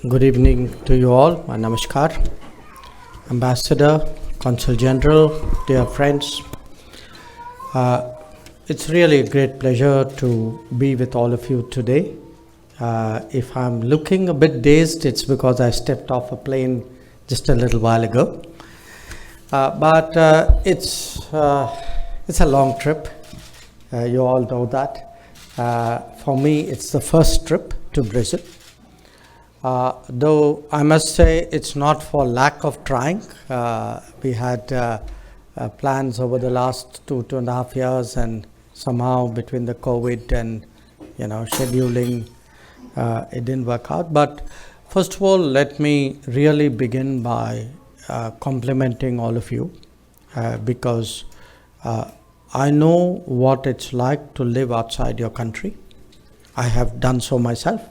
Good evening to you all. Namaskar. Ambassador, Consul General, dear friends. It's really a great pleasure to be with all of you today. If I'm looking a bit dazed, it's because I stepped off a plane just a little while ago. But it's a long trip. You all know that. For me, it's the first trip to Brazil. Though I must say it's not for lack of trying. We had plans over the last 2.5 years, and somehow between the COVID and scheduling, it didn't work out. But first of all, let me really begin by complimenting all of you because I know what it's like to live outside your country. I have done so myself.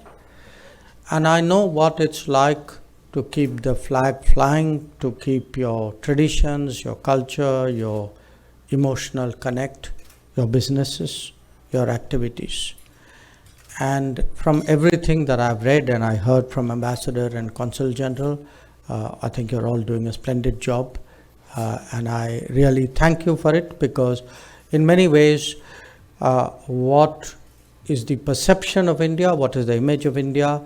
And I know what it's like to keep the flag flying, to keep your traditions, your culture, your emotional connect, your businesses, your activities. And from everything that I've read and I heard from Ambassador and Consul General, I think you're all doing a splendid job. And I really thank you for it, because in many ways, what is the perception of India, what is the image of India,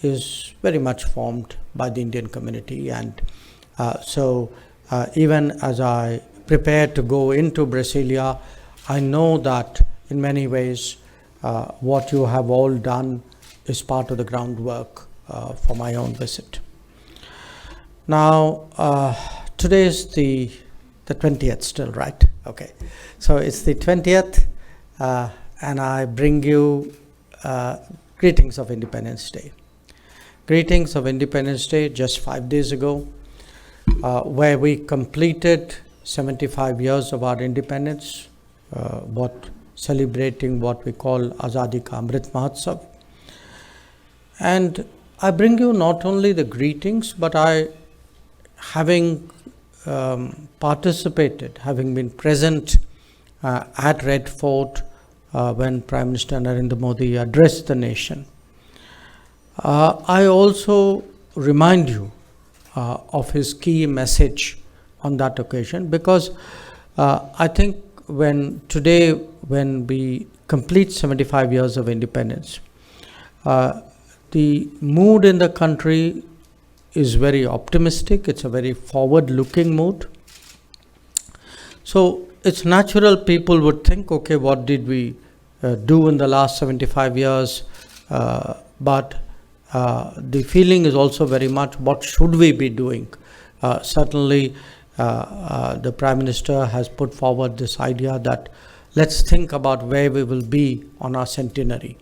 is very much formed by the Indian community. And so even as I prepare to go into Brasilia, I know that in many ways what you have all done is part of the groundwork for my own visit. Now, today is the 20th still, right? Okay. So it's the 20th and I bring you greetings of Independence Day. Greetings of Independence Day just 5 days ago, where we completed 75 years of our independence, celebrating what we call Azadi Ka Amrit Mahotsav. And I bring you not only the greetings, but having participated, having been present at Red Fort when Prime Minister Narendra Modi addressed the nation, I also remind you of his key message on that occasion, because I think when we complete 75 years of independence, the mood in the country is very optimistic. It's a very forward-looking mood. So it's natural people would think, okay, what did we do in the last 75 years? But the feeling is also very much, what should we be doing? Certainly, the Prime Minister has put forward this idea that let's think about where we will be on our centenary.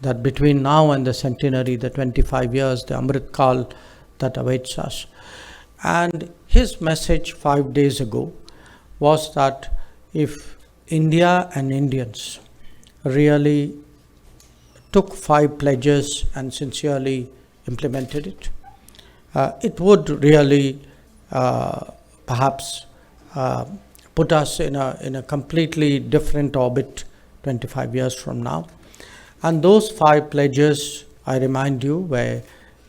That between now and the centenary, the 25 years, the Amrit Kal that awaits us. And his message 5 days ago was that if India and Indians really took 5 pledges and sincerely implemented it, it would really perhaps put us in a completely different orbit 25 years from now. And those 5 pledges, I remind you, were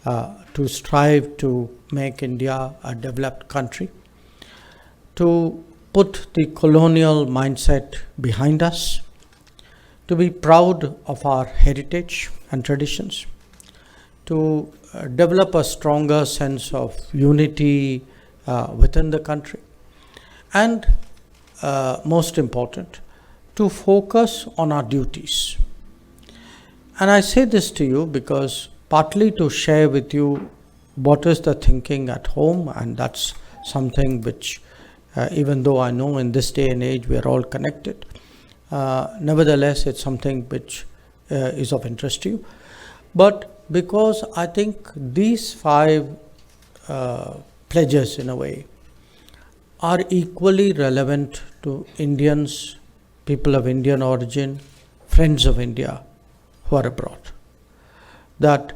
to strive to make India a developed country, to put the colonial mindset behind us, to be proud of our heritage and traditions, to develop a stronger sense of unity within the country, and most important, to focus on our duties. And I say this to you because partly to share with you what is the thinking at home, and that's something which, even though I know in this day and age we are all connected, nevertheless it's something which is of interest to you. But because I think these 5 pledges in a way are equally relevant to Indians, people of Indian origin, friends of India who are abroad. That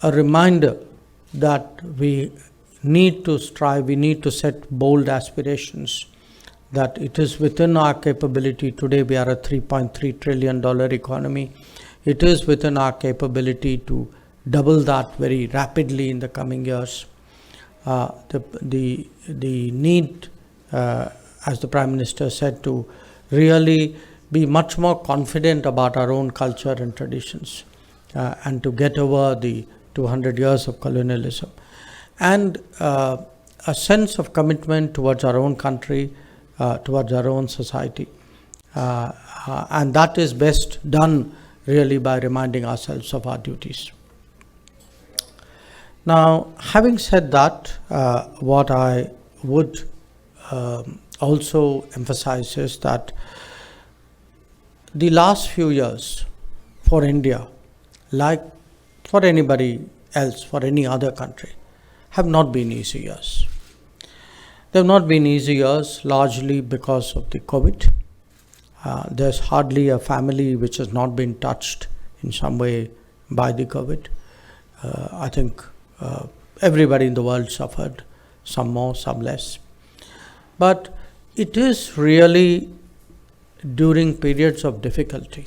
a reminder that we need to strive, we need to set bold aspirations, that it is within our capability. Today we are a $3.3 trillion economy. It is within our capability to double that very rapidly in the coming years. The need, as the Prime Minister said, to really be much more confident about our own culture and traditions, and to get over the 200 years of colonialism, and a sense of commitment towards our own country, towards our own society. And that is best done really by reminding ourselves of our duties. Now, having said that, what I would also emphasize is that the last few years for India, like for anybody else, for any other country, have not been easy years. They have not been easy years largely because of the COVID. There's hardly a family which has not been touched in some way by the COVID. I think everybody in the world suffered, some more, some less. But it is really during periods of difficulty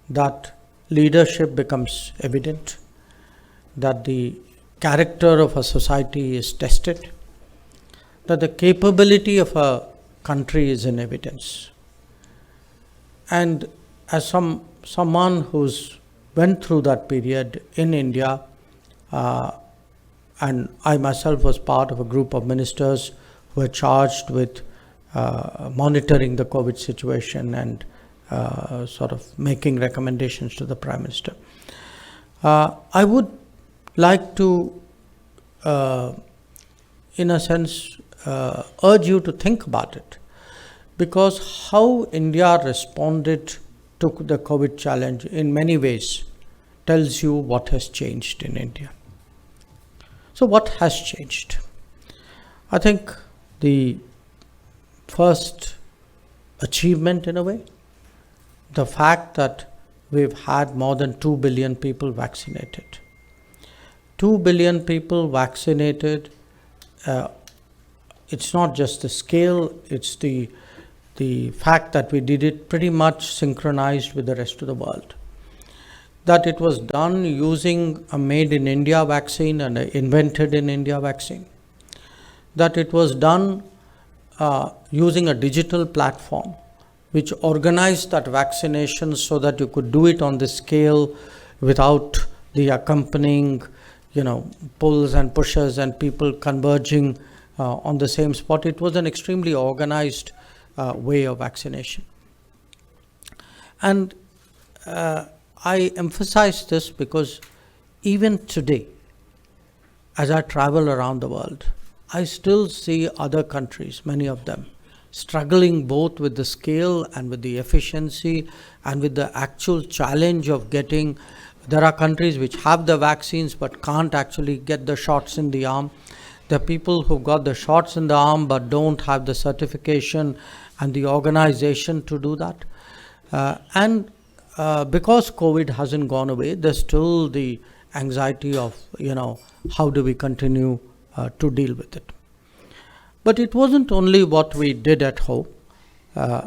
that leadership becomes evident, that the character of a society is tested, that the capability of a country is in evidence. And as someone who's went through that period in India, and I myself was part of a group of ministers who were charged with monitoring the COVID situation and sort of making recommendations to the Prime Minister. I would like to, in a sense, urge you to think about it, because how India responded to the COVID challenge in many ways tells you what has changed in India. So what has changed? I think the first achievement in a way, the fact that we've had more than 2 billion people vaccinated. 2 billion people vaccinated, it's not just the scale, it's the fact that we did it pretty much synchronized with the rest of the world. That it was done using a made in India vaccine and an invented in India vaccine. That it was done using a digital platform which organized that vaccination so that you could do it on the scale without the accompanying, pulls and pushes and people converging on the same spot. It was an extremely organized way of vaccination. And I emphasize this because even today, as I travel around the world, I still see other countries, many of them, struggling both with the scale and with the efficiency and with the actual challenge of getting. There are countries which have the vaccines but can't actually get the shots in the arm. There are people who've got the shots in the arm but don't have the certification and the organization to do that. Because COVID hasn't gone away, there's still the anxiety of, how do we continue to deal with it. But it wasn't only what we did at home.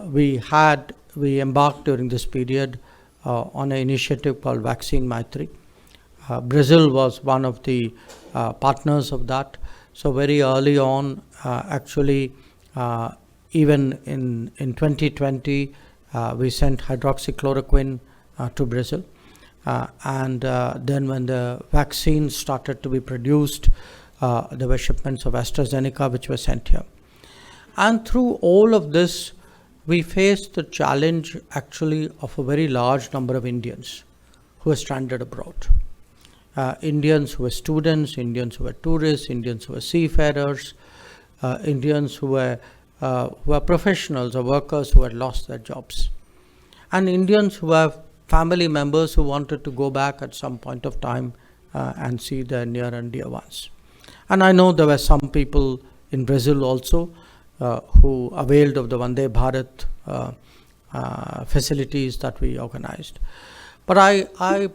We embarked during this period on an initiative called Vaccine Maitri. Brazil was one of the partners of that. So very early on, even in 2020, we sent hydroxychloroquine to Brazil. And then when the vaccine started to be produced, there were shipments of AstraZeneca which were sent here. And through all of this, we faced the challenge actually of a very large number of Indians who were stranded abroad. Indians who were students, Indians who were tourists, Indians who were seafarers, Indians who were professionals or workers who had lost their jobs, and Indians who have family members who wanted to go back at some point of time and see their near and dear ones. And I know there were some people in Brazil also who availed of the Vande Bharat facilities that we organized. But I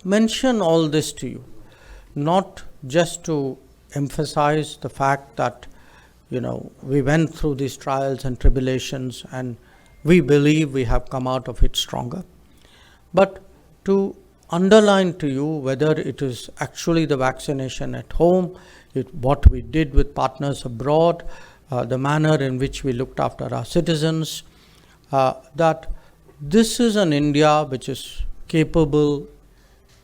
mention all this to you, not just to emphasize the fact that, we went through these trials and tribulations and we believe we have come out of it stronger, but to underline to you whether it is actually the vaccination at home, what we did with partners abroad, the manner in which we looked after our citizens, that this is an India which is capable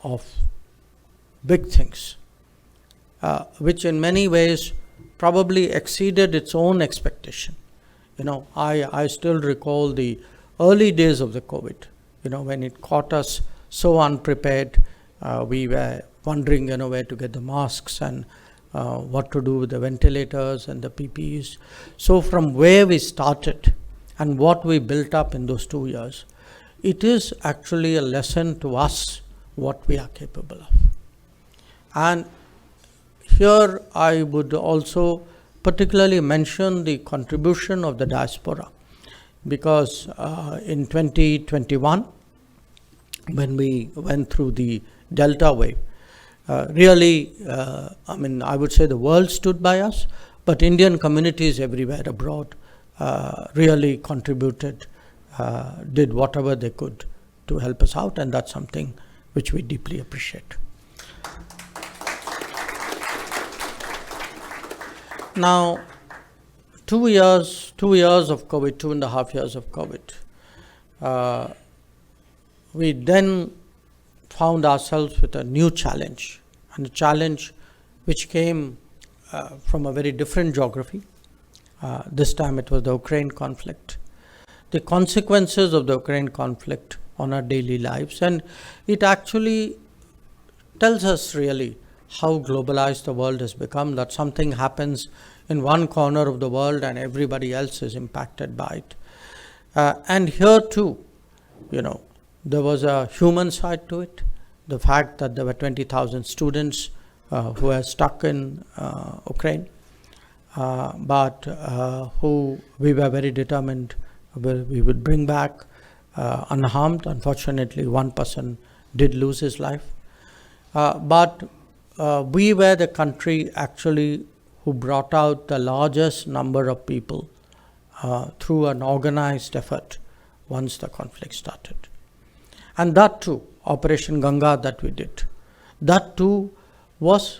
of big things, which in many ways probably exceeded its own expectation. I still recall the early days of the COVID, when it caught us so unprepared. We were wondering, where to get the masks and what to do with the ventilators and the PPEs. So from where we started and what we built up in those 2 years, it is actually a lesson to us what we are capable of. And here I would also particularly mention the contribution of the diaspora, because in 2021, when we went through the Delta wave, really, I would say the world stood by us, but Indian communities everywhere abroad really contributed, did whatever they could to help us out, and that's something which we deeply appreciate. Now, 2 years of COVID, 2.5 years of COVID, we then found ourselves with a new challenge, and a challenge which came from a very different geography. This time it was the Ukraine conflict, the consequences of the Ukraine conflict on our daily lives, and it actually tells us really how globalized the world has become, that something happens in one corner of the world and everybody else is impacted by it. And here too, there was a human side to it. The fact that there were 20,000 students who were stuck in Ukraine, but who we were very determined we would bring back unharmed. Unfortunately, one person did lose his life. But we were the country actually who brought out the largest number of people through an organized effort once the conflict started. And that too, Operation Ganga that we did, that too was,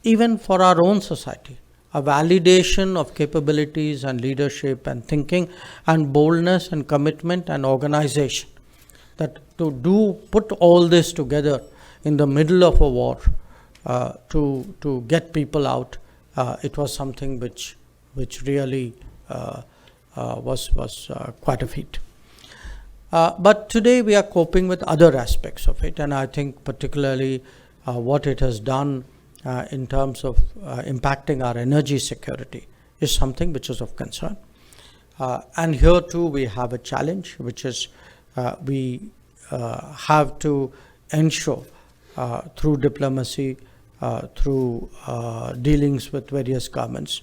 even for our own society, a validation of capabilities and leadership and thinking and boldness and commitment and organization. That to put all this together in the middle of a war, to get people out, it was something which really was quite a feat. But today we are coping with other aspects of it, and I think particularly what it has done in terms of impacting our energy security is something which is of concern. And here too we have a challenge, which is we have to ensure through diplomacy, through dealings with various governments,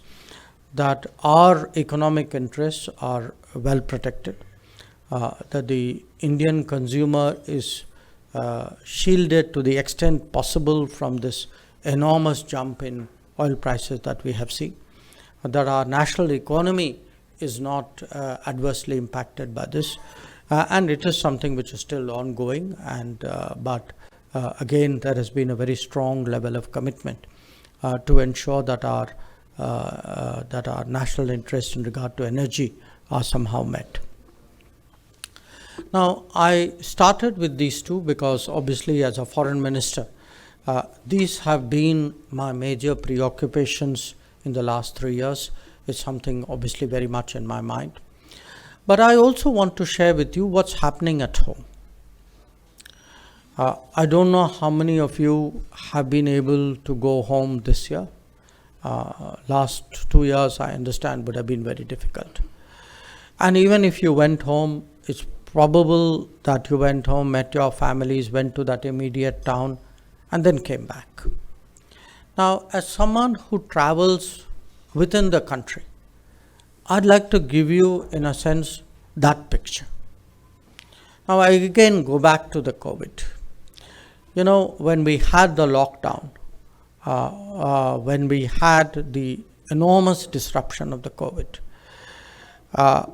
that our economic interests are well protected, that the Indian consumer is shielded to the extent possible from this enormous jump in oil prices that we have seen, that our national economy is not adversely impacted by this, and it is something which is still ongoing, and but again there has been a very strong level of commitment to ensure that our national interests in regard to energy are somehow met. Now, I started with these two because obviously as a foreign minister, these have been my major preoccupations in the last 3 years. It's something obviously very much in my mind. But I also want to share with you what's happening at home. I don't know how many of you have been able to go home this year. Last 2 years, I understand, would have been very difficult. And even if you went home, it's probable that you went home, met your families, went to that immediate town, and then came back. Now, as someone who travels within the country, I'd like to give you, in a sense, that picture. Now, I again go back to the COVID. When we had the lockdown, when we had the enormous disruption of the COVID,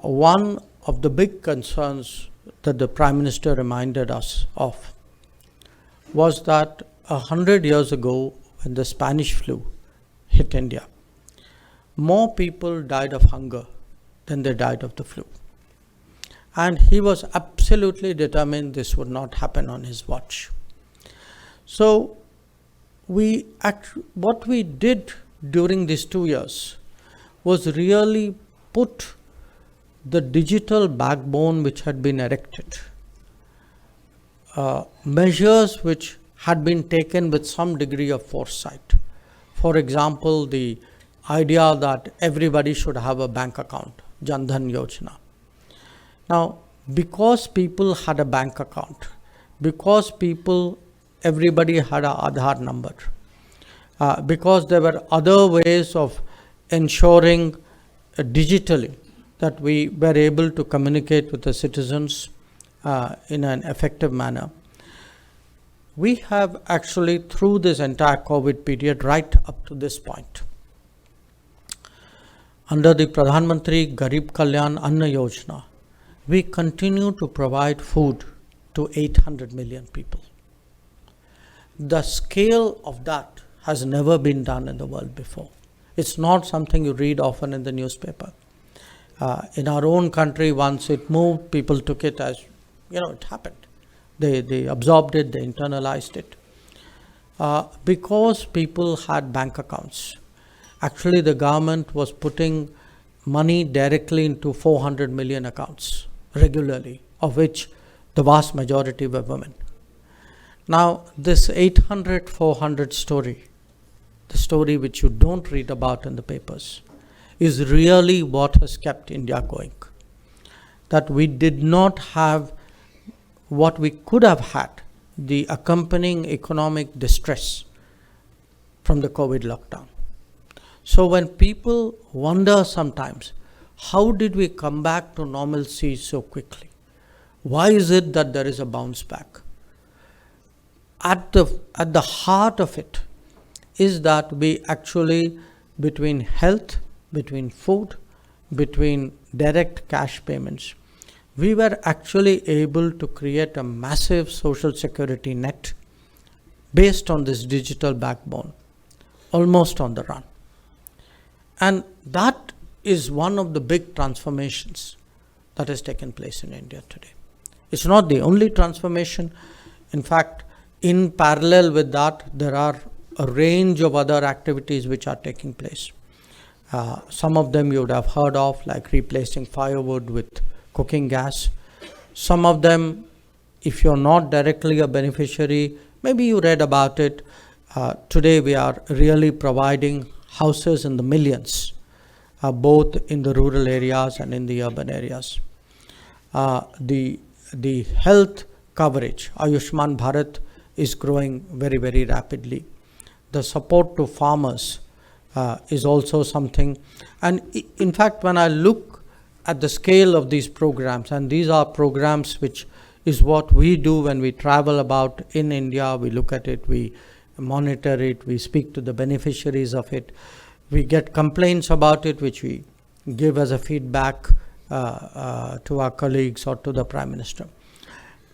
one of the big concerns that the Prime Minister reminded us of was that 100 years ago, when the Spanish flu hit India, more people died of hunger than they died of the flu. And he was absolutely determined this would not happen on his watch. So what we did during these 2 years was really put the digital backbone which had been erected, measures which had been taken with some degree of foresight. For example, the idea that everybody should have a bank account, Jan Dhan Yojana. Now, because people had a bank account, because everybody had an Aadhaar number, because there were other ways of ensuring digitally that we were able to communicate with the citizens in an effective manner, we have actually, through this entire COVID period, right up to this point, under the Pradhan Mantri Garib Kalyan Anna Yojana, we continue to provide food to 800 million people. The scale of that has never been done in the world before. It's not something you read often in the newspaper. In our own country, once it moved, people took it as, it happened. They absorbed it, they internalized it. Because people had bank accounts, actually the government was putting money directly into 400 million accounts regularly, of which the vast majority were women. Now, this 800-400 story, the story which you don't read about in the papers, is really what has kept India going. That we did not have what we could have had, the accompanying economic distress from the COVID lockdown. So when people wonder sometimes, how did we come back to normalcy so quickly? Why is it that there is a bounce back? At the heart of it is that we actually, between health, between food, between direct cash payments, we were actually able to create a massive social security net based on this digital backbone, almost on the run. And that is one of the big transformations that has taken place in India today. It's not the only transformation. In fact, in parallel with that, there are a range of other activities which are taking place. Some of them you would have heard of, like replacing firewood with cooking gas. Some of them, if you're not directly a beneficiary, maybe you read about it. Today we are really providing houses in the millions, both in the rural areas and in the urban areas. The health coverage, Ayushman Bharat, is growing very, very rapidly. The support to farmers is also something. And in fact, when I look at the scale of these programs, and these are programs which is what we do when we travel about in India, we look at it, we monitor it, we speak to the beneficiaries of it, we get complaints about it, which we give as a feedback to our colleagues or to the Prime Minister.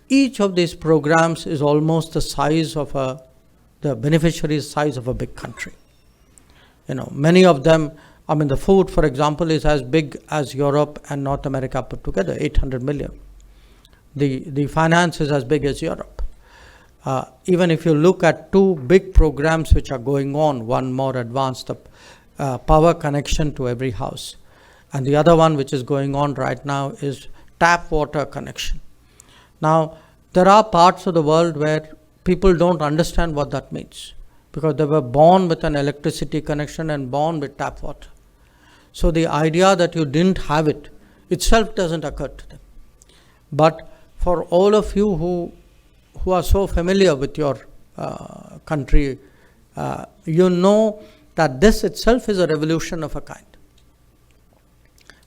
Each of these programs is almost the size of the beneficiary's size of a big country. Many of them, the food, for example, is as big as Europe and North America put together, 800 million. The finance is as big as Europe. Even if you look at two big programs which are going on, one more advanced, the power connection to every house, and the other one which is going on right now is tap water connection. Now, there are parts of the world where people don't understand what that means, because they were born with an electricity connection and born with tap water. So the idea that you didn't have it itself doesn't occur to them. But for all of you who are so familiar with your country, you know that this itself is a revolution of a kind.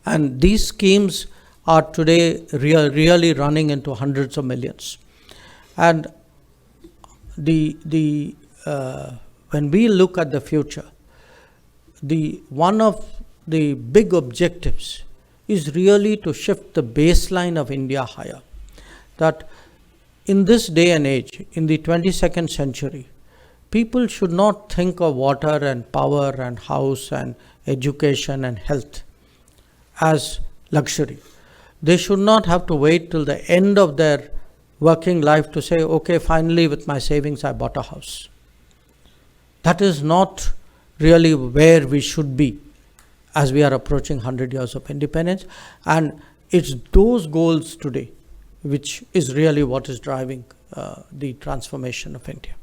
And these schemes are today really running into hundreds of millions. And when we look at the future, one of the big objectives is really to shift the baseline of India higher. That in this day and age, in the 22nd century, people should not think of water and power and house and education and health as luxury. They should not have to wait till the end of their working life to say, okay, finally with my savings I bought a house. That is not really where we should be as we are approaching 100 years of independence. And it's those goals today which is really what is driving the transformation of India.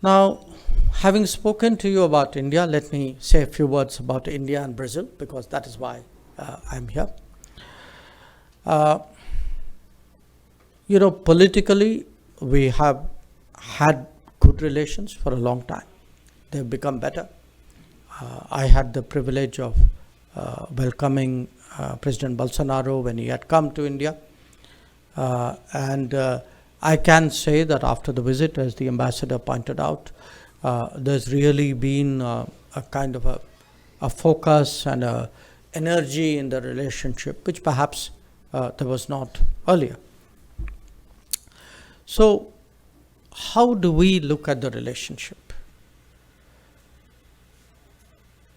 Now, having spoken to you about India, let me say a few words about India and Brazil, because that is why I'm here. Politically, we have had good relations for a long time. They've become better. I had the privilege of welcoming President Bolsonaro when he had come to India. And I can say that after the visit, as the ambassador pointed out, there's really been a kind of a focus and a energy in the relationship, which perhaps there was not earlier. So, how do we look at the relationship?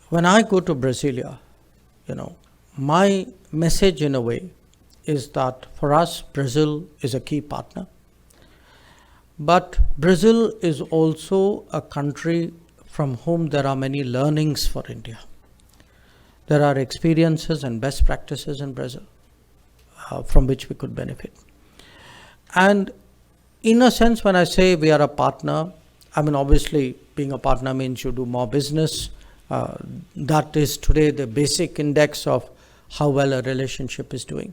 When I go to Brasilia, my message in a way is that for us, Brazil is a key partner. But Brazil is also a country from whom there are many learnings for India. There are experiences and best practices in Brazil from which we could benefit. And in a sense, when I say we are a partner, obviously being a partner means you do more business. That is today the basic index of how well a relationship is doing.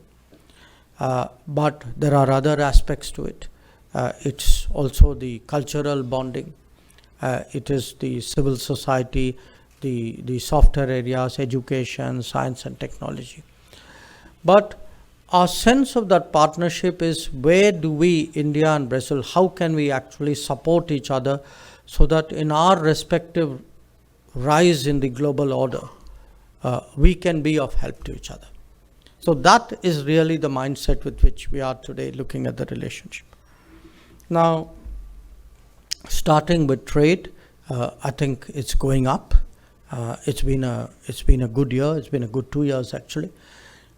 But there are other aspects to it. It's also the cultural bonding. It is the civil society, the softer areas, education, science and technology. But our sense of that partnership is, where do we, India and Brazil, how can we actually support each other so that in our respective rise in the global order, we can be of help to each other. So that is really the mindset with which we are today looking at the relationship. Now, starting with trade, I think it's going up. It's been a good year. It's been a good 2 years actually.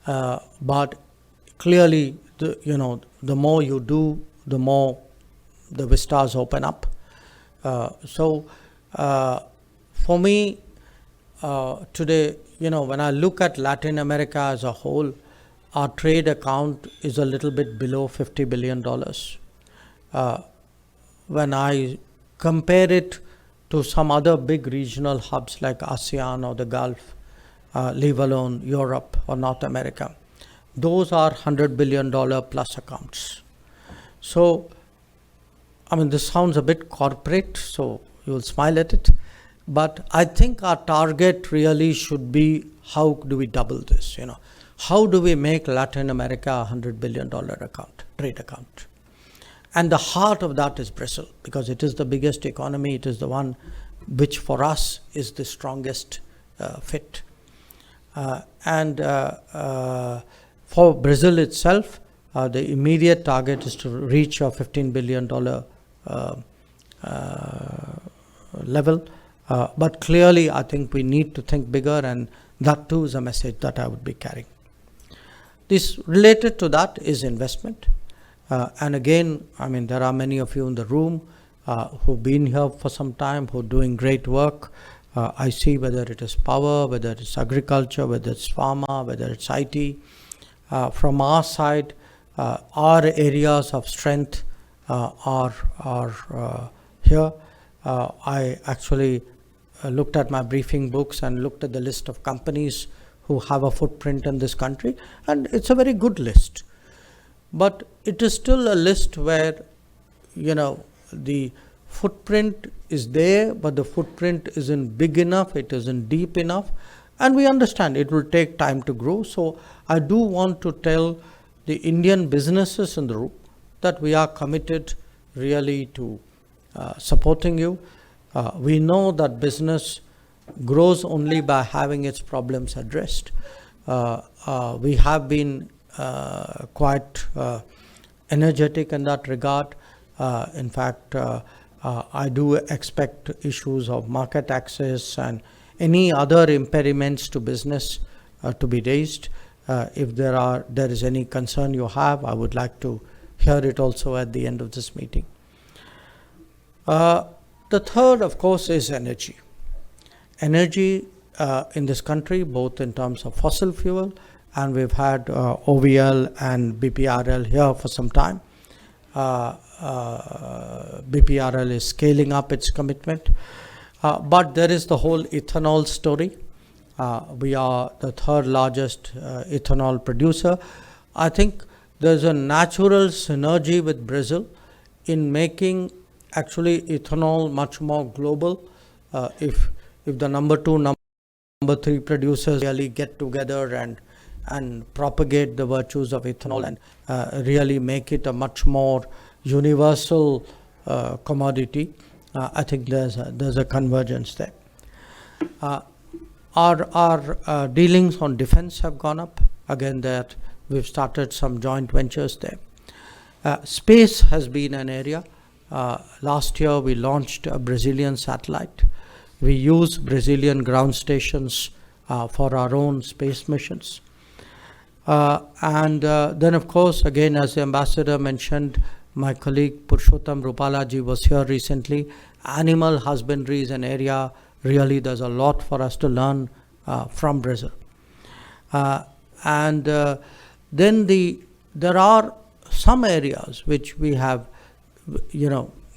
But clearly, the more you do, the more the vistas open up. So for me, today, when I look at Latin America as a whole, our trade account is a little bit below $50 billion. When I compare it to some other big regional hubs like ASEAN or the Gulf, leave alone Europe or North America, those are $100 billion plus accounts. So, this sounds a bit corporate, so you'll smile at it. But I think our target really should be, how do we double this? How do we make Latin America a $100 billion trade account? And the heart of that is Brazil, because it is the biggest economy. It is the one which for us is the strongest fit. And for Brazil itself, the immediate target is to reach a $15 billion level. But clearly, I think we need to think bigger, and that too is a message that I would be carrying. This related to that is investment. And again, there are many of you in the room who've been here for some time, who are doing great work. I see whether it is power, whether it's agriculture, whether it's pharma, whether it's IT. From our side, our areas of strength are here. I actually looked at my briefing books and looked at the list of companies who have a footprint in this country, and it's a very good list. But it is still a list where, the footprint is there, but the footprint isn't big enough, it isn't deep enough, and we understand it will take time to grow. So I do want to tell the Indian businesses in the room that we are committed really to supporting you. We know that business grows only by having its problems addressed. We have been quite energetic in that regard. In fact, I do expect issues of market access and any other impediments to business to be raised. If there is any concern you have, I would like to hear it also at the end of this meeting. The third, of course, is energy. Energy in this country, both in terms of fossil fuel, and we've had OVL and BPRL here for some time. BPRL is scaling up its commitment. But there is the whole ethanol story. We are the third largest ethanol producer. I think there's a natural synergy with Brazil in making actually ethanol much more global. If the number 2, number 3 producers really get together and propagate the virtues of ethanol and really make it a much more universal commodity, I think there's a convergence there. Our dealings on defense have gone up. Again, that we've started some joint ventures there. Space has been an area. Last year, we launched a Brazilian satellite. We use Brazilian ground stations for our own space missions. And then, of course, again, as the ambassador mentioned, my colleague Purushottam Rupalaji was here recently. Animal husbandry is an area, really there's a lot for us to learn from Brazil. And then there are some areas which we have,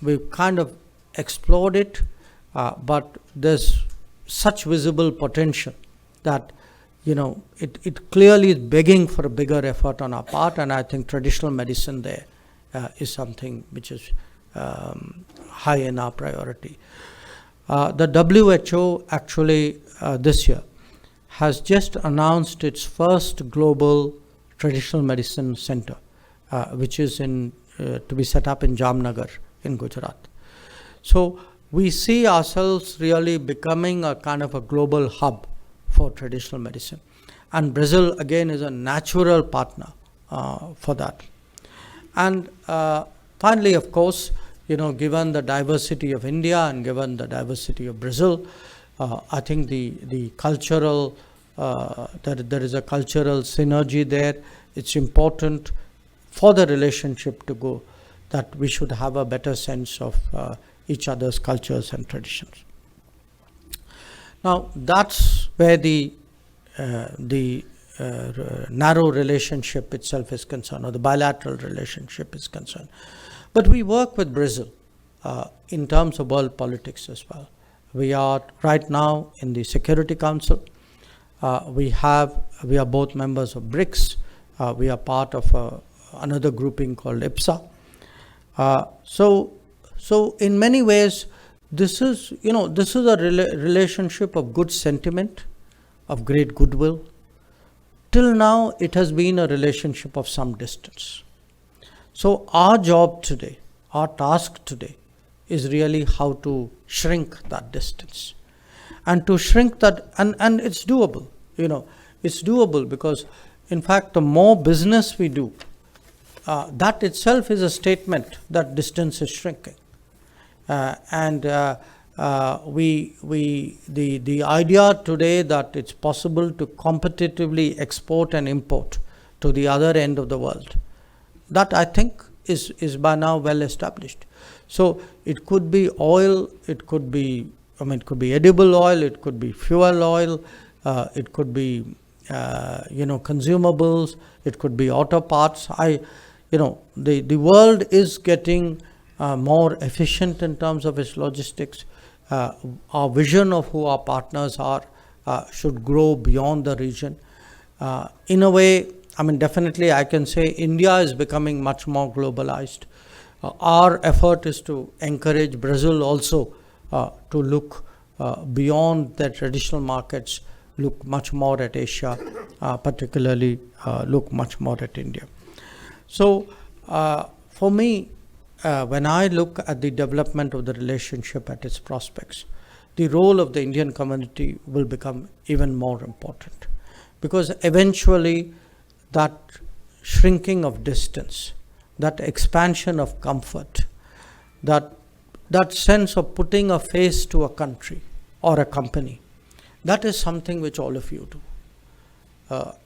we've kind of explored it, but there's such visible potential that, it clearly is begging for a bigger effort on our part, and I think traditional medicine there is something which is high in our priority. The WHO actually this year has just announced its first global traditional medicine center, which is to be set up in Jamnagar in Gujarat. So we see ourselves really becoming a kind of a global hub for traditional medicine. And Brazil, again, is a natural partner for that. And finally, of course, given the diversity of India and given the diversity of Brazil, I think the cultural, there is a cultural synergy there. It's important for the relationship to go that we should have a better sense of each other's cultures and traditions. Now, that's where the narrow relationship itself is concerned, or the bilateral relationship is concerned. But we work with Brazil in terms of world politics as well. We are right now in the Security Council. We are both members of BRICS. We are part of another grouping called IPSA. So in many ways, this is a relationship of good sentiment, of great goodwill. Till now, it has been a relationship of some distance. So our job today, our task today, is really how to shrink that distance. And to shrink that, and it's doable, it's doable because, in fact, the more business we do, that itself is a statement that distance is shrinking. The idea today that it's possible to competitively export and import to the other end of the world, that I think is by now well established. So it could be oil, it could be edible oil, it could be fuel oil, it could be consumables, it could be auto parts. The world is getting more efficient in terms of its logistics. Our vision of who our partners are should grow beyond the region. In a way, definitely I can say India is becoming much more globalized. Our effort is to encourage Brazil also to look beyond their traditional markets, look much more at Asia, particularly look much more at India. So for me, when I look at the development of the relationship at its prospects, the role of the Indian community will become even more important, because eventually that shrinking of distance that expansion of comfort, that sense of putting a face to a country or a company, that is something which all of you do.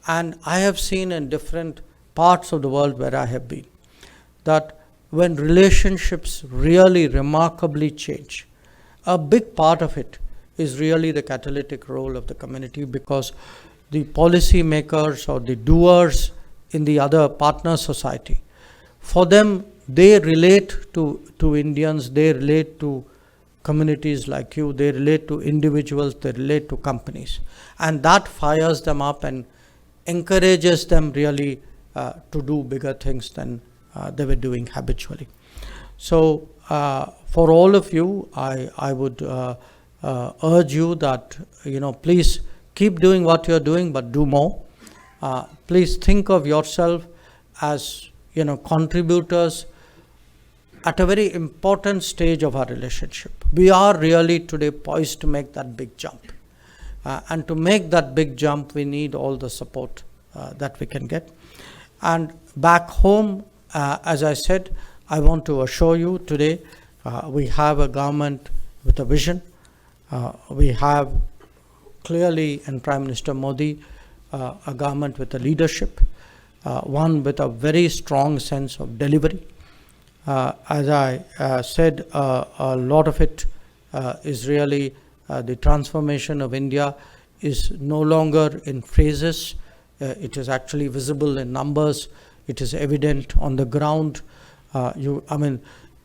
And I have seen in different parts of the world where I have been, that when relationships really remarkably change, a big part of it is really the catalytic role of the community, because the policy makers or the doers in the other partner society, for them, they relate to Indians, they relate to communities like you, they relate to individuals, they relate to companies. And that fires them up and encourages them really to do bigger things than they were doing habitually. So for all of you, I would urge you that, please keep doing what you're doing, but do more. Please think of yourself as, contributors at a very important stage of our relationship. We are really today poised to make that big jump. And to make that big jump, we need all the support that we can get. And back home, as I said, I want to assure you today, we have a government with a vision. We have clearly in Prime Minister Modi, a government with a leadership, one with a very strong sense of delivery. As I said, a lot of it is really the transformation of India is no longer in phrases. It is actually visible in numbers. It is evident on the ground.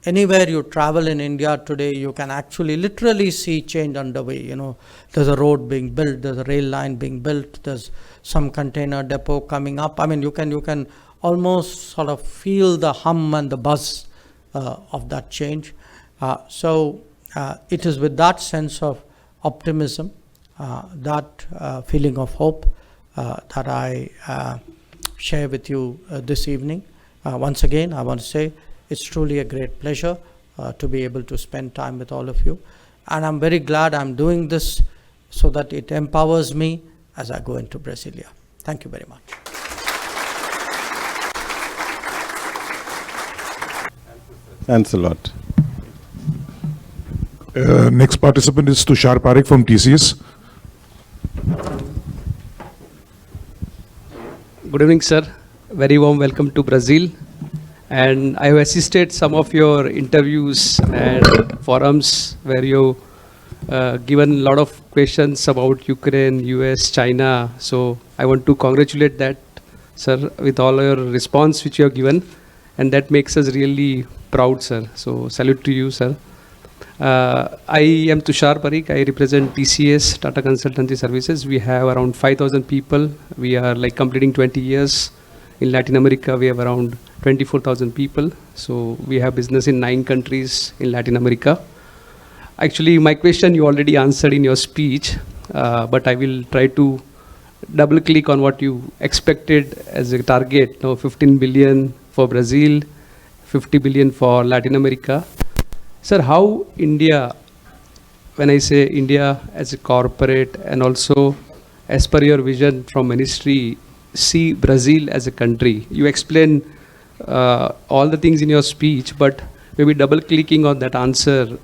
Anywhere you travel in India today, you can actually literally see change underway. There's a road being built, there's a rail line being built, there's some container depot coming up. You can almost sort of feel the hum and the buzz of that change. So it is with that sense of optimism, that feeling of hope that I share with you this evening. Once again, I want to say it's truly a great pleasure to be able to spend time with all of you. And I'm very glad I'm doing this so that it empowers me as I go into Brasilia. Thank you very much. Thanks a lot. Next participant is Tushar Parikh from TCS. Good evening, sir. Very warm welcome to Brazil. And I have assisted some of your interviews and forums where you given a lot of questions about Ukraine, US, China. So I want to congratulate that, sir, with all your response which you have given. And that makes us really proud, sir. So salute to you, sir. I am Tushar Parikh. I represent TCS, Tata Consultancy Services. We have around 5,000 people. We are completing 20 years. In Latin America, we have around 24,000 people. So we have business in 9 countries in Latin America. Actually, my question you already answered in your speech, but I will try to double click on what you expected as a target. 15 billion for Brazil, 50 billion for Latin America. Sir, how India, when I say India as a corporate and also as per your vision from ministry, see Brazil as a country? You explain all the things in your speech, but maybe double clicking on that answer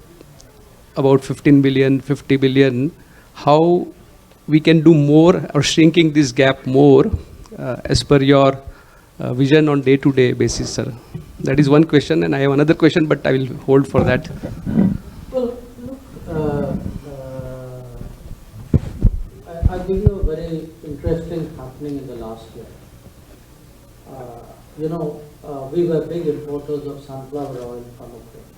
about 15 billion, 50 billion, how we can do more or shrinking this gap more as per your vision on day-to-day basis, sir. That is one question, and I have another question, but I will hold for that. Well, look, I'll give you a very interesting happening in the last year. We were big importers of sunflower oil from Ukraine,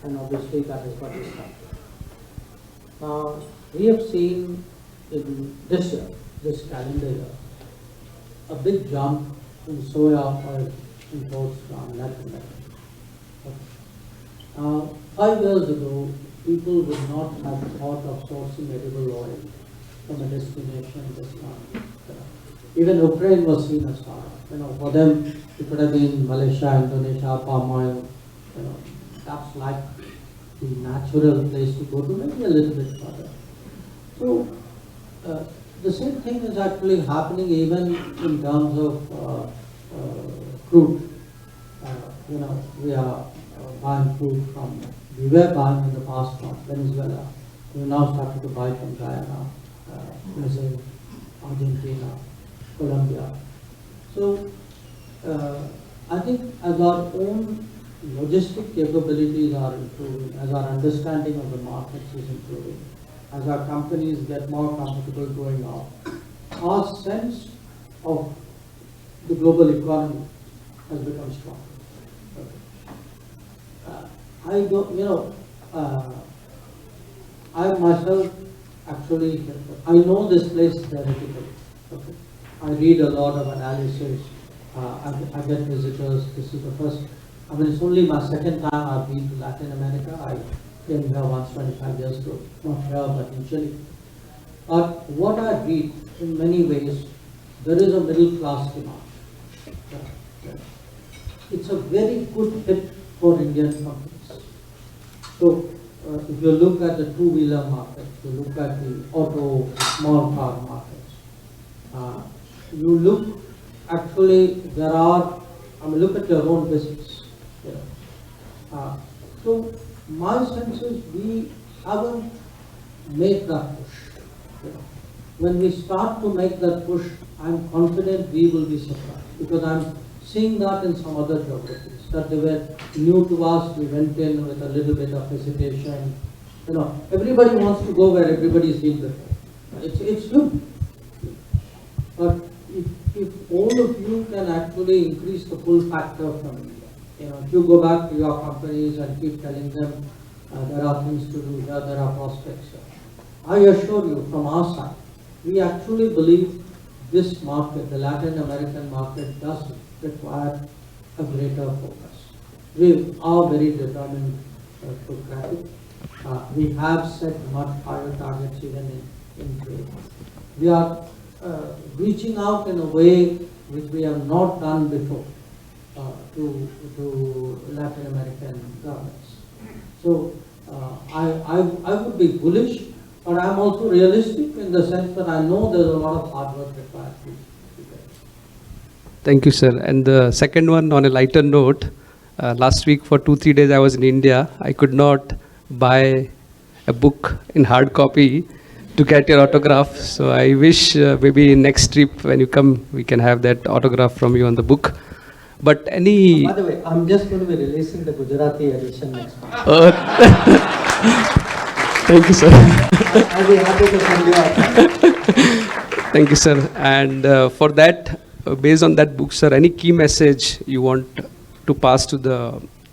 and obviously that has got disrupted. Now, we have seen in this year, this calendar year, a big jump in soya oil imports from Latin America. Now, 5 years ago, people would not have thought of sourcing edible oil from a destination this time. Even Ukraine was seen as far. For them, it would have been Malaysia, Indonesia, palm oil. That's like the natural place to go to, maybe a little bit further. So, the same thing is actually happening even in terms of crude. we are buying food from, we were buying in the past from Venezuela. We now started to buy from Guyana, Brazil, Argentina, Colombia. So I think as our own logistic capabilities are improving, as our understanding of the markets is improving, as our companies get more comfortable going out, our sense of the global economy has become stronger. I don't, I myself actually, I know this place theoretically. Okay. I read a lot of analysis. I get visitors. This is the first. I mean, it's only my second time I've been to Latin America. I came here once 25 years ago, not here, but in Chile. But what I read, in many ways, there is a middle class demand. It's a very good fit for Indian companies. So, if you look at the two-wheeler market, you look at the auto, small car markets, you look, actually, there are, I mean, look at your own business. So, my sense is we haven't made that push. When we start to make that push, I'm confident we will be surprised, because I'm seeing that in some other geographies, that they were new to us, we went in with a little bit of hesitation. Everybody wants to go where everybody's been before. It's good. But if all of you can actually increase the pull factor from India, if you go back to your companies and keep telling them there are things to do here, there are prospects here. I assure you, from our side, we actually believe this market, the Latin American market, does require a greater focus. We are very determined to crack it. We have set much higher targets even in trade. We are reaching out in a way which we have not done before to Latin American governments. So I would be bullish, but I'm also realistic in the sense that I know there's a lot of hard work required to get it. Thank you, sir. And the second one, on a lighter note, last week for 2-3 days I was in India. I could not buy a book in hard copy to get your autograph. So I wish maybe next trip when you come, we can have that autograph from you on the book. But any... By the way, I'm just going to be releasing the Gujarati edition next month. Thank you, sir. I'll be happy to send you out. Thank you, sir. And for that, based on that book, sir, any key message you want to pass to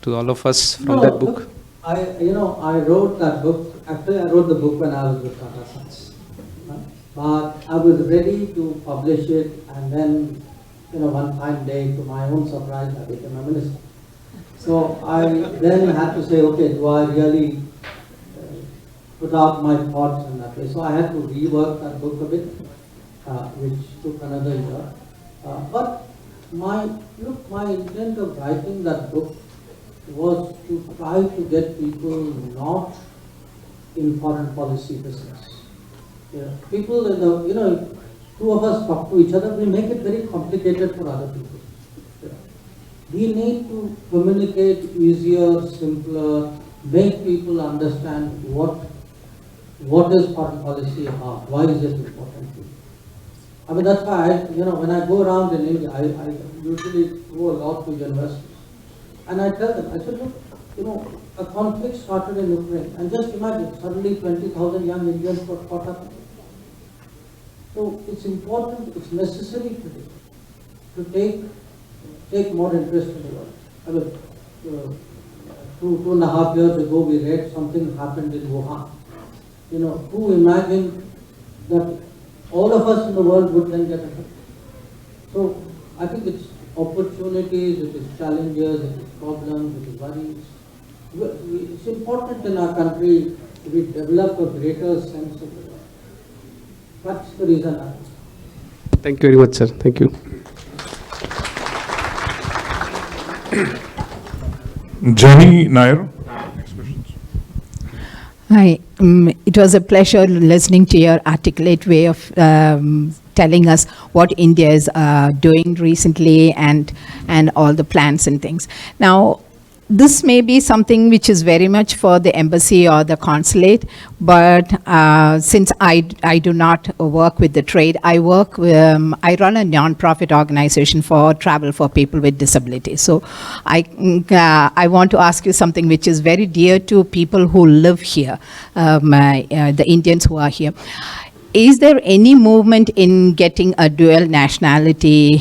all of us from that book? Look, I wrote that book. Actually, I wrote the book when I was with Tata Sons. But I was ready to publish it, and then, one fine day, to my own surprise, I became a minister. So I then had to say, okay, do I really put out my thoughts in that way? So I had to rework that book a bit, which took another year. But my intent of writing that book was to try to get people not in foreign policy business. People in the, two of us talk to each other, we make it very complicated for other people. We need to communicate easier, simpler, make people understand what is foreign policy about, why is it important. I mean, that's why when I go around in India, I usually go a lot to universities. And I tell them, I said, look, a conflict started in Ukraine, and just imagine, suddenly 20,000 young Indians got caught up in it. So it's important, it's necessary today to take more interest in the world. I mean, 2.5 years ago, we read something happened in Wuhan. Who imagined that all of us in the world would then get affected? So I think it's opportunities, it is challenges, it is problems, it is worries. It's important in our country we develop a greater sense of the world. That's the reason I... Thank you very much, sir. Thank you. Jenny Nair. Hi, it was a pleasure listening to your articulate way of telling us what India is doing recently and all the plans and things. Now, this may be something which is very much for the embassy or the consulate, but since I do not work with the trade, I run a non-profit organization for travel for people with disabilities. So I want to ask you something which is very dear to people who live here, the Indians who are here. Is there any movement in getting a dual nationality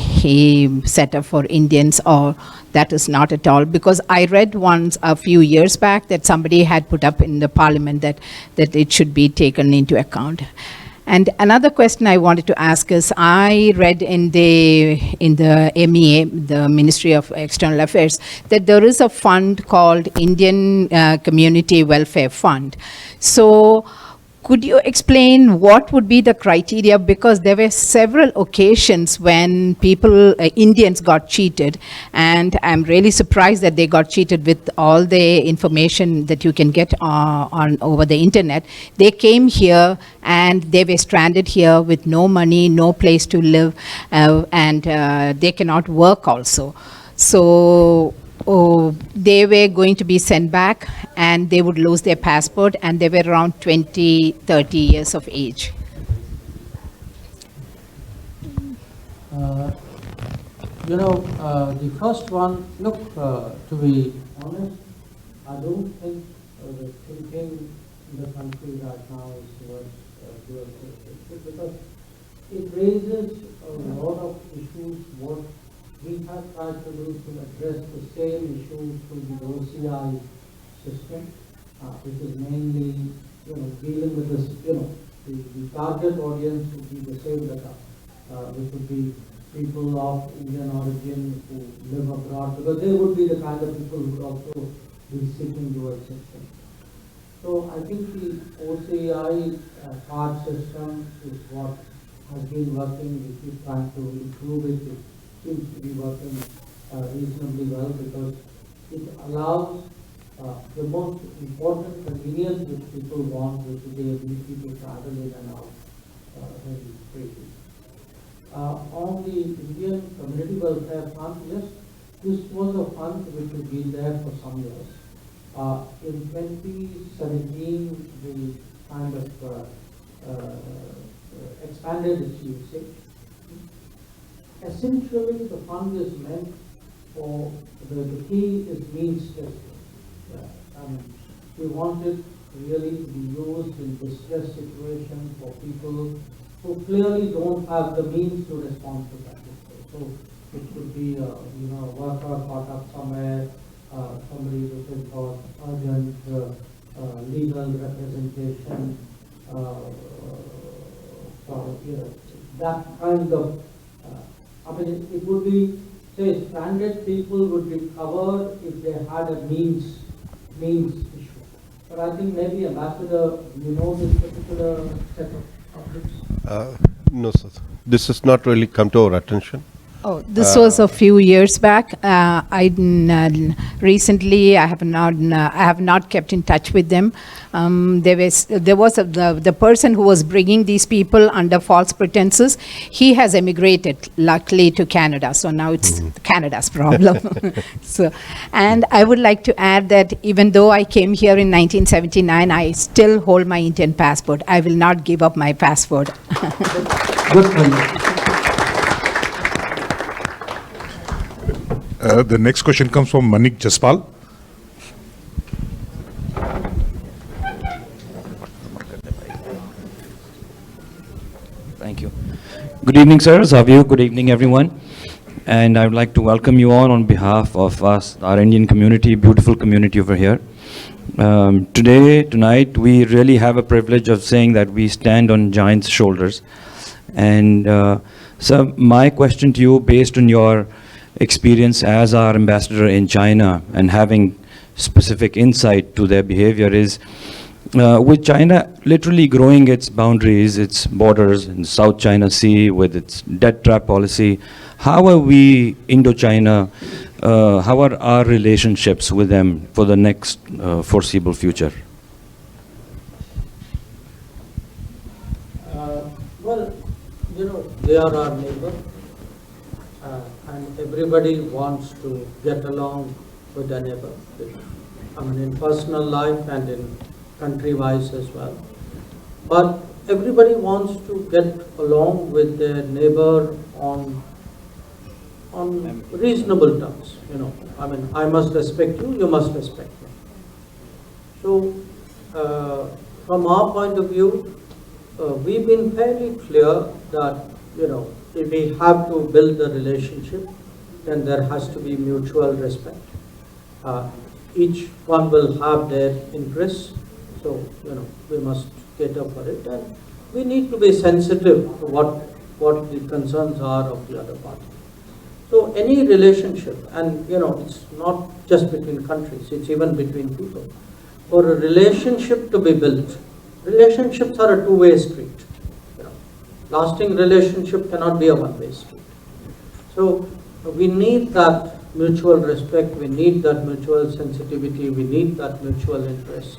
set up for Indians, or that is not at all? Because I read once a few years back that somebody had put up in the parliament that it should be taken into account. And another question I wanted to ask is, I read in the MEA, the Ministry of External Affairs, that there is a fund called Indian Community Welfare Fund. So could you explain what would be the criteria? Because there were several occasions when people, Indians got cheated, and I'm really surprised that they got cheated with all the information that you can get on over the internet. They came here and they were stranded here with no money, no place to live, and they cannot work also. So they were going to be sent back and they would lose their passport, and they were around 20, 30 years of age. The first one, look, to be honest, I don't think the thinking in the country right now is towards dual citizenship, because it raises a lot of issues. What we have tried to do to address the same issues through the OCI system, which is mainly, dealing with this, the target audience would be the same data, which would be people of Indian origin who live abroad, because they would be the kind of people who would also be seeking dual citizenship. So I think the OCI card system is what has been working. We keep trying to improve it. It seems to be working reasonably well, because it allows the most important convenience which people want, which is the ability to travel in and out very freely. On the Indian Community Welfare Fund, yes, this was a fund which has been there for some years. In 2017, we kind of expanded its usage. Essentially, the fund is meant for, the key is means testing. We want it really to be used in distress situations for people who clearly don't have the means to respond to that. So it could be a worker caught up somewhere, somebody looking for urgent legal representation, that kind of. It would be, say, stranded people would be covered if they had a means issue. But I think maybe Ambassador, this particular set of topics? No, sir. This has not really come to our attention. Oh, this was a few years back. Recently, I have not kept in touch with them. There was the person who was bringing these people under false pretenses. He has emigrated, luckily, to Canada. So now it's Canada's problem. So, and I would like to add that even though I came here in 1979, I still hold my Indian passport. I will not give up my passport. Good for you. The next question comes from Manik Jaspal. Thank you. Good evening, sir. Savio. Good evening, everyone. And I would like to welcome you all on behalf of us, our Indian community, beautiful community over here. Tonight, we really have a privilege of saying that we stand on giants' shoulders. And so my question to you, based on your experience as our ambassador in China and having specific insight to their behavior, is with China literally growing its boundaries, its borders in South China Sea, with its debt trap policy, how are we, Indo-China, how are our relationships with them for the next foreseeable future? Well, they are our neighbor, and everybody wants to get along with their neighbor. I mean, in personal life and in country-wise as well. But everybody wants to get along with their neighbor on reasonable terms. You know, I mean, I must respect you, you must respect me. So, from our point of view, we've been fairly clear that, you know, if we have to build a relationship, then there has to be mutual respect. Each one will have their interests, so, you know, we must cater for it, and we need to be sensitive to what the concerns are of the other party. So any relationship, and, you know, it's not just between countries, it's even between people. For a relationship to be built, relationships are a two-way street. You know, lasting relationship cannot be a one-way street. So we need that mutual respect, we need that mutual sensitivity, we need that mutual interest,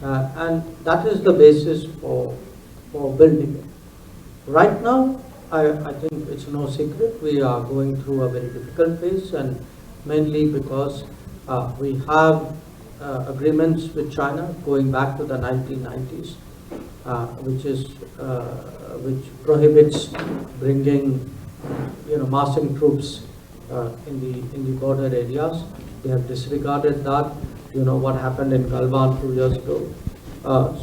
and that is the basis for building it. Right now, I think it's no secret we are going through a very difficult phase, and mainly because we have agreements with China going back to the 1990s, which prohibits bringing, you know, massing troops in the border areas. They have disregarded that. You know what happened in Galwan 2 years ago.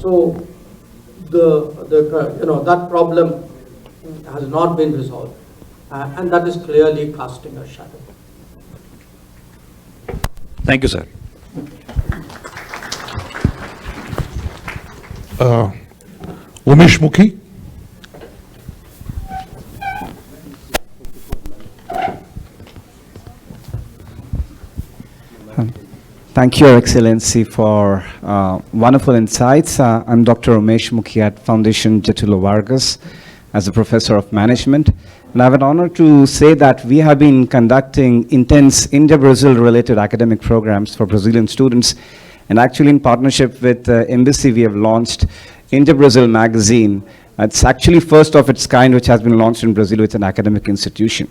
So you know, that problem has not been resolved, and that is clearly casting a shadow. Thank you, sir. Umesh Mukhi. Thank you, Your Excellency, for wonderful insights. I'm Dr. Umesh Mukhi at Foundation Getulio Vargas as a professor of management. And I have an honor to say that we have been conducting intense India-Brazil related academic programs for Brazilian students. And actually, in partnership with Embassy, we have launched India-Brazil magazine. It's actually first of its kind which has been launched in Brazil with an academic institution.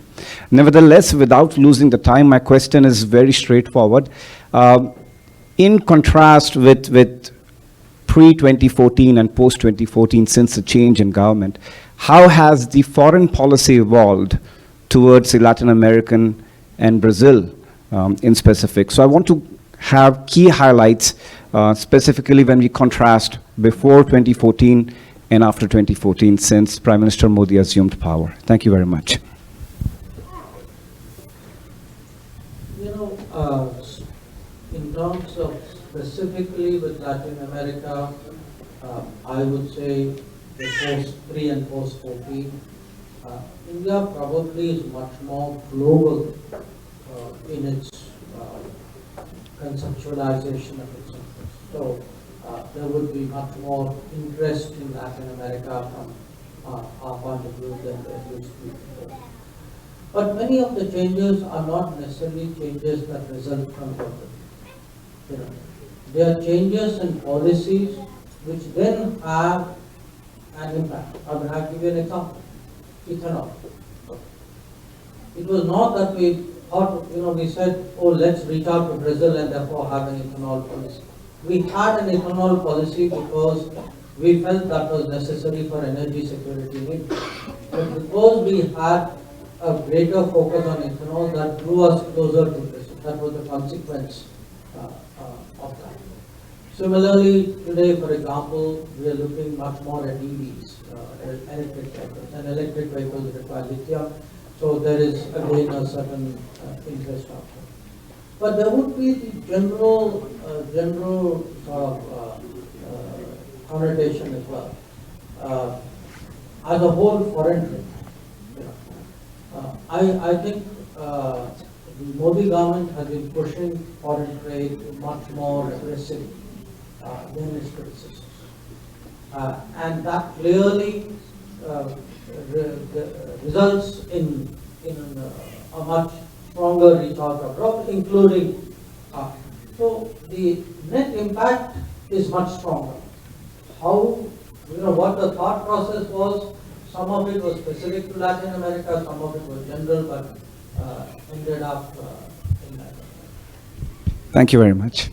Nevertheless, without losing the time, my question is very straightforward. In contrast with pre-2014 and post-2014, since the change in government, how has the foreign policy evolved towards the Latin American and Brazil in specific? So I want to have key highlights, specifically when we contrast before 2014 and after 2014, since Prime Minister Modi assumed power. Thank you very much. You know, in terms of specifically with Latin America, I would say the pre and post 14, India probably is much more global in its conceptualization of its interests. So there would be much more interest in Latin America from our point of view than there used to be before. But many of the changes are not necessarily changes that result from government. You know, they are changes in policies which then have an impact. I mean, I'll give you an example. Ethanol. It was not that we thought, you know, we said, oh, let's reach out to Brazil and therefore have an ethanol policy. We had an ethanol policy because we felt that was necessary for energy security needs. But because we had a greater focus on ethanol, that drew us closer to Brazil. That was the consequence of that. Similarly, today, for example, we are looking much more at EVs, electric vehicles, and electric vehicles require lithium. So there is again a certain interest out there. But there would be the general sort of connotation as well. As a whole, foreign trade. You know, I think the Modi government has been pushing foreign trade much more aggressively than its predecessors, and that clearly results in a much stronger reach out abroad, including so the net impact is much stronger. How, you know, what the thought process was, some of it was specific to Latin America, some of it was general, but ended up in Latin America. Thank you very much.